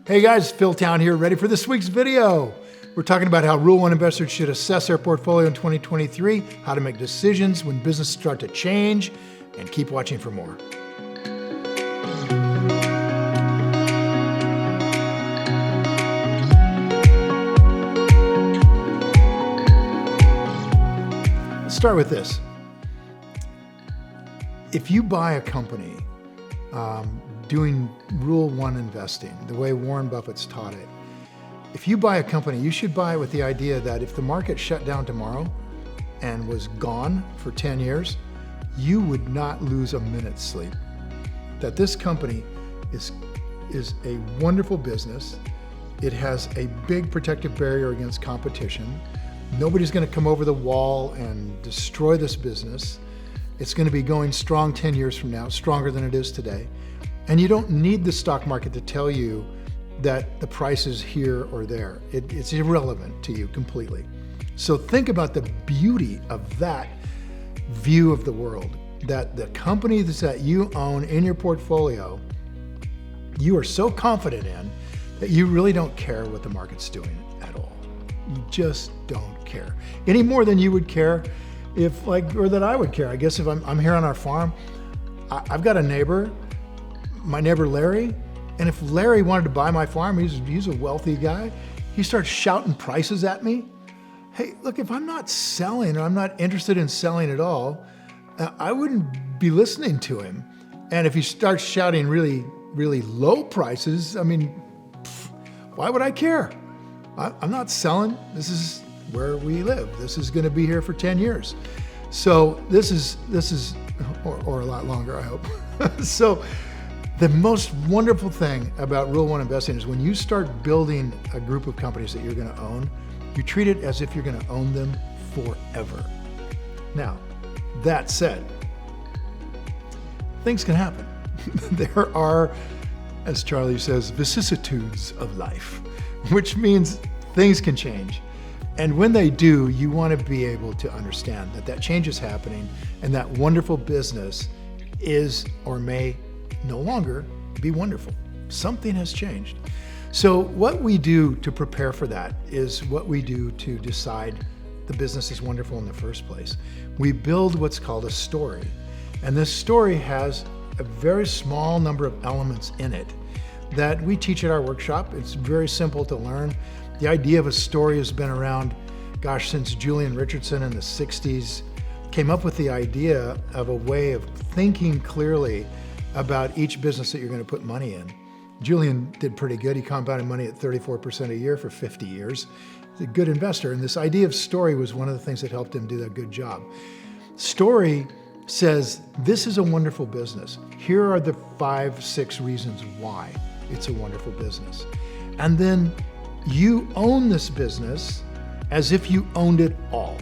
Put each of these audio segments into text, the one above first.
Hey guys, Phil Town here, ready for this week's video. We're talking about how Rule 1 investors should assess their portfolio in 2023, how to make decisions when businesses start to change, and keep watching for more. Let's start with this. If you buy a company doing Rule 1 investing, the way Warren Buffett's taught it, if you buy a company, you should buy it with the idea that if the market shut down tomorrow and was gone for 10 years, you would not lose a minute's sleep. That this company is a wonderful business. It has a big protective barrier against competition. Nobody's going to come over the wall and destroy this business. It's going to be going strong 10 years from now, stronger than it is today. And you don't need the stock market to tell you that the price is here or there. It's irrelevant to you completely. So think about the beauty of that view of the world, that the companies that you own in your portfolio, you are so confident in that you really don't care what the market's doing at all. You just don't care. Any more than you would care or that I would care. I guess if I'm here on our farm, I've got a neighbor, my neighbor Larry, and if Larry wanted to buy my farm, he's a wealthy guy, he starts shouting prices at me. Hey, look, if I'm not selling or I'm not interested in selling at all, I wouldn't be listening to him. And if he starts shouting really, really low prices, why would I care? I'm not selling. This is where we live. This is going to be here for 10 years. So this is, or a lot longer, I hope. So the most wonderful thing about Rule 1 investing is when you start building a group of companies that you're going to own, you treat it as if you're going to own them forever. Now, that said, things can happen. There are, as Charlie says, vicissitudes of life, which means things can change. And when they do, you want to be able to understand that change is happening and that wonderful business is or may no longer be wonderful. Something has changed. So what we do to prepare for that is what we do to decide the business is wonderful in the first place. We build what's called a story. And this story has a very small number of elements in it that we teach at our workshop. It's very simple to learn. The idea of a story has been around, since Julian Richardson in the 60s came up with the idea of a way of thinking clearly about each business that you're going to put money in. Julian did pretty good. He compounded money at 34% a year for 50 years. He's a good investor. And this idea of story was one of the things that helped him do that good job. Story says, this is a wonderful business. Here are the 5-6 reasons why it's a wonderful business. And then you own this business as if you owned it all.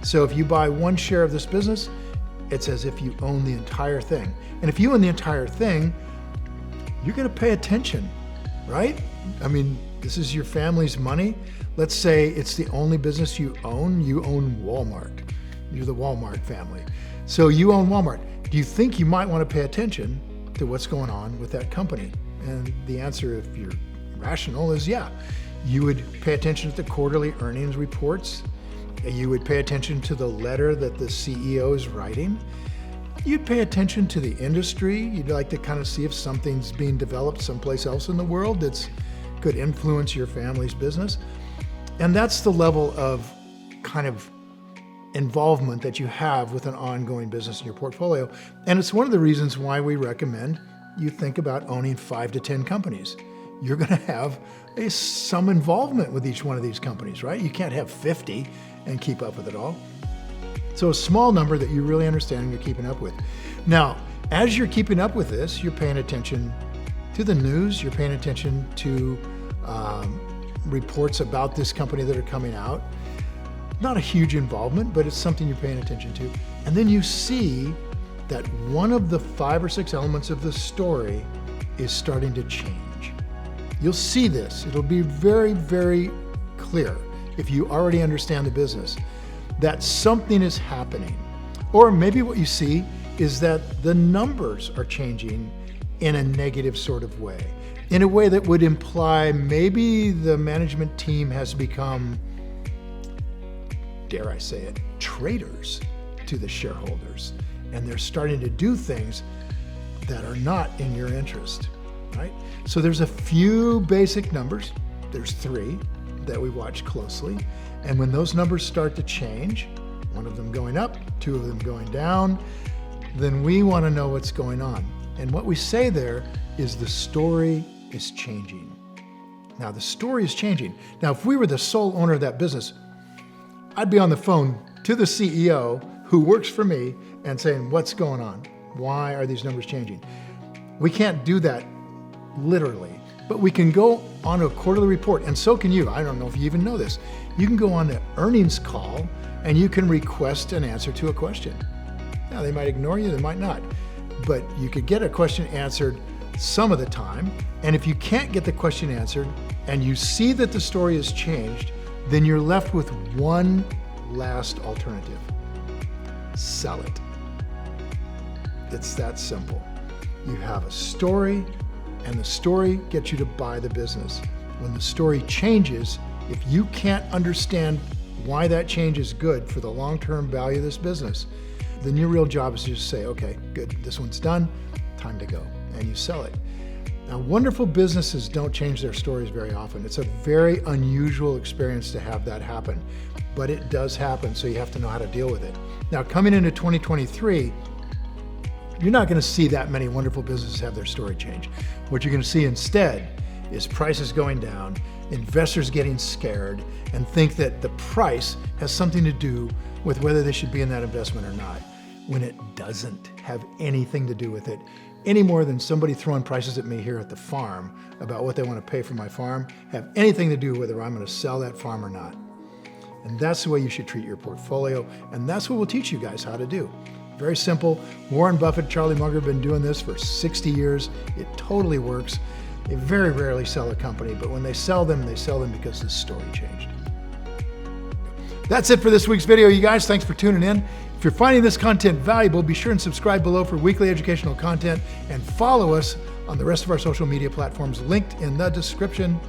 So if you buy one share of this business, it's as if you own the entire thing. And if you own the entire thing, you're going to pay attention, right? This is your family's money. Let's say it's the only business you own. You own Walmart. You're the Walmart family. So you own Walmart. Do you think you might want to pay attention to what's going on with that company? And the answer, if you're rational, is yeah. You would pay attention to the quarterly earnings reports. You would pay attention to the letter that the CEO is writing. You'd pay attention to the industry. You'd like to kind of see if something's being developed someplace else in the world that could influence your family's business. And that's the level of kind of involvement that you have with an ongoing business in your portfolio. And it's one of the reasons why we recommend you think about owning 5 to 10 companies. You're going to have some involvement with each one of these companies, right? You can't have 50 and keep up with it all. So a small number that you really understand and you're keeping up with. Now, as you're keeping up with this, you're paying attention to the news, you're paying attention to reports about this company that are coming out. Not a huge involvement, but it's something you're paying attention to. And then you see that one of the 5 or 6 elements of the story is starting to change. You'll see this. It'll be very, very clear if you already understand the business that something is happening. Or maybe what you see is that the numbers are changing in a negative sort of way. in a way that would imply maybe the management team has become, dare I say it, traitors to the shareholders. And they're starting to do things that are not in your interest, right? So there's a few basic numbers. There's 3 that we watch closely. And when those numbers start to change, one of them going up, 2 of them going down, then we want to know what's going on. And what we say there is the story is changing. Now, the story is changing. Now, if we were the sole owner of that business, I'd be on the phone to the CEO who works for me and saying, what's going on? Why are these numbers changing? We can't do that literally, but we can go on a quarterly report, and so can you. I don't know if you even know this. You can go on an earnings call and you can request an answer to a question. Now, they might ignore you, they might not, but you could get a question answered some of the time. And if you can't get the question answered and you see that the story has changed, then you're left with one last alternative. Sell it. It's that simple. You have a story, and the story gets you to buy the business. When the story changes, if you can't understand why that change is good for the long-term value of this business, then your real job is to just say, okay, good, this one's done, time to go, and you sell it. Now, wonderful businesses don't change their stories very often. It's a very unusual experience to have that happen, but it does happen, so you have to know how to deal with it. Now, coming into 2023, you're not going to see that many wonderful businesses have their story change. What you're going to see instead is prices going down, investors getting scared, and think that the price has something to do with whether they should be in that investment or not, when it doesn't have anything to do with it, any more than somebody throwing prices at me here at the farm about what they want to pay for my farm have anything to do with whether I'm going to sell that farm or not. And that's the way you should treat your portfolio, and that's what we'll teach you guys how to do. Very simple. Warren Buffett, Charlie Munger have been doing this for 60 years. It totally works. They very rarely sell a company, but when they sell them because the story changed. That's it for this week's video, you guys. Thanks for tuning in. If you're finding this content valuable, be sure and subscribe below for weekly educational content and follow us on the rest of our social media platforms linked in the description.